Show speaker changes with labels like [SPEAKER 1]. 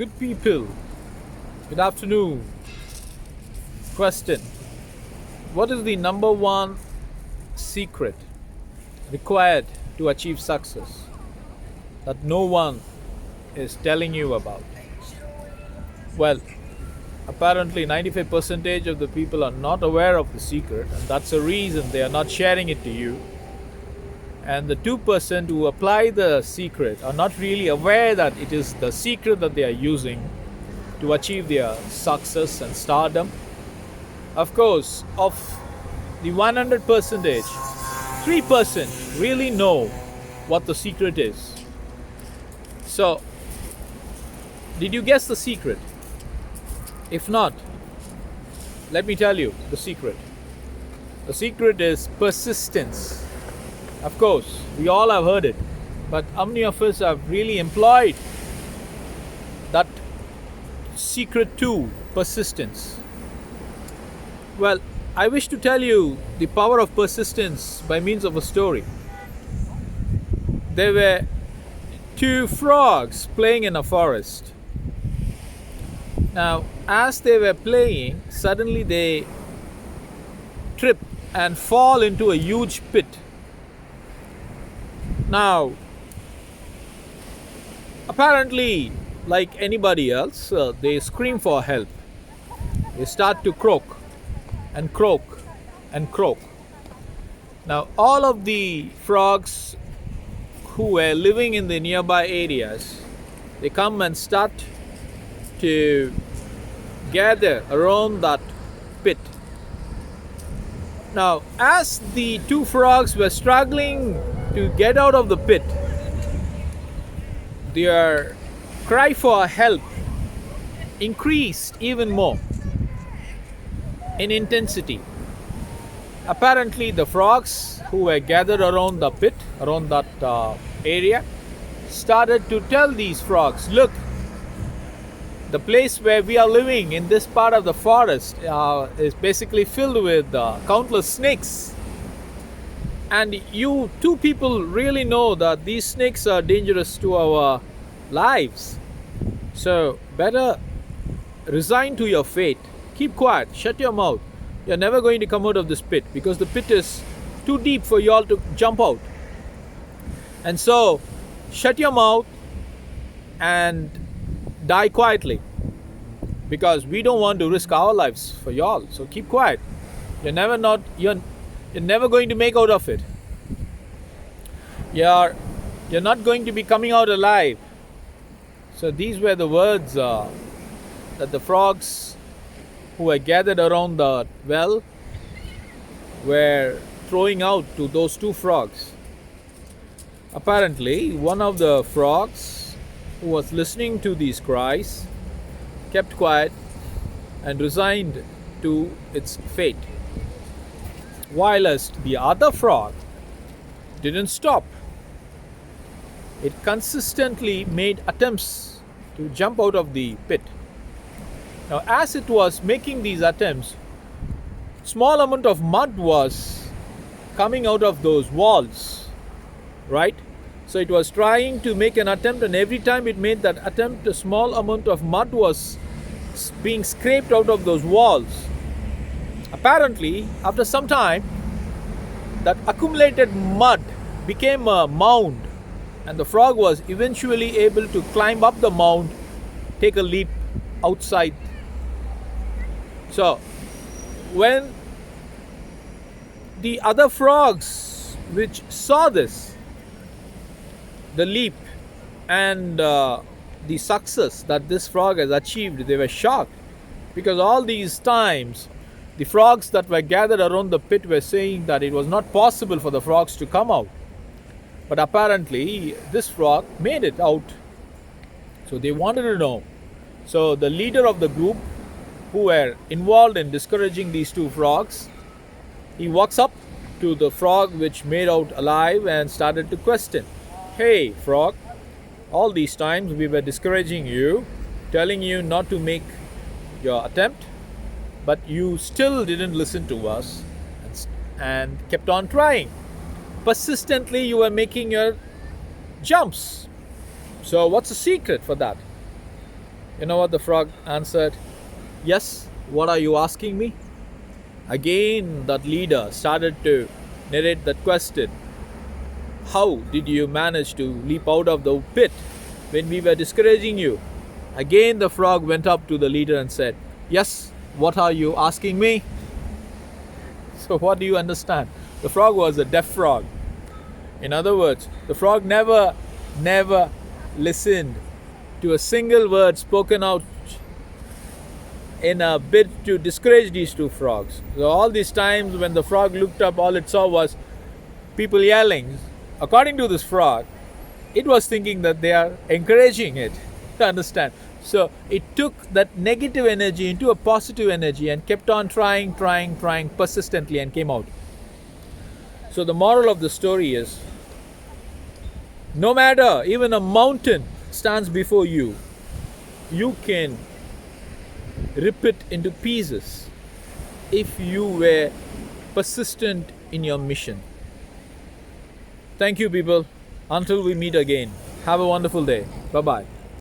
[SPEAKER 1] Good people, good afternoon. Question: what is the number one secret required to achieve success that no one is telling you about? Well, apparently 95% of the people are not aware of the secret, and that's the reason they are not sharing it to you. And the 2% who apply the secret are not really aware that it is the secret that they are using to achieve their success and stardom. Of course, of the 100%, 3% really know what the secret is. So, did you guess the secret? If not, let me tell you the secret. The secret is persistence. Of course, we all have heard it, but how many of us have really employed that secret to persistence? Well, I wish to tell you the power of persistence by means of a story. There were two frogs playing in a forest. Now, as they were playing, suddenly they trip and fall into a huge pit. Now, apparently, like anybody else, they scream for help. They start to croak and croak and croak. Now, all of the frogs who were living in the nearby areas, they come and start to gather around that pit. Now, as the two frogs were struggling to get out of the pit, their cry for help increased even more in intensity. Apparently, the frogs who were gathered around the pit, around that area, started to tell these frogs, look, the place where we are living in this part of the forest is basically filled with countless snakes. And you two people really know that these snakes are dangerous to our lives. So better resign to your fate. Keep quiet, shut your mouth. You're never going to come out of this pit because the pit is too deep for you all to jump out. And so, shut your mouth and die quietly, because we don't want to risk our lives for y'all. So keep quiet. You're never going to make out of it. You're not going to be coming out alive. So these were the words that the frogs who were gathered around the well were throwing out to those two frogs. Apparently, one of the frogs who was listening to these cries kept quiet and resigned to its fate, whilst the other frog didn't stop. It consistently made attempts to jump out of the pit. Now, as it was making these attempts, small amount of mud was coming out of those walls, right? So it was trying to make an attempt, and every time it made that attempt, a small amount of mud was being scraped out of those walls. Apparently, after some time, that accumulated mud became a mound, and the frog was eventually able to climb up the mound, take a leap outside. So, when the other frogs which saw this, the leap and the success that this frog has achieved, they were shocked, because all these times the frogs that were gathered around the pit were saying that it was not possible for the frogs to come out. But apparently this frog made it out. So they wanted to know. So the leader of the group who were involved in discouraging these two frogs, he walks up to the frog which made out alive and started to question. Hey frog, all these times we were discouraging you, telling you not to make your attempt, but you still didn't listen to us and kept on trying. Persistently you were making your jumps. So what's the secret for that? You know what the frog answered? Yes, what are you asking me? Again, that leader started to narrate that question. How did you manage to leap out of the pit when we were discouraging you? Again, the frog went up to the leader and said, Yes, what are you asking me? So, what do you understand? The frog was a deaf frog. In other words, the frog never listened to a single word spoken out in a bid to discourage these two frogs. So, all these times when the frog looked up, all it saw was people yelling. According to this frog, it was thinking that they are encouraging it to understand. So it took that negative energy into a positive energy and kept on trying persistently and came out. So the moral of the story is, no matter even a mountain stands before you, you can rip it into pieces if you were persistent in your mission. Thank you, people. Until we meet again, have a wonderful day. Bye-bye.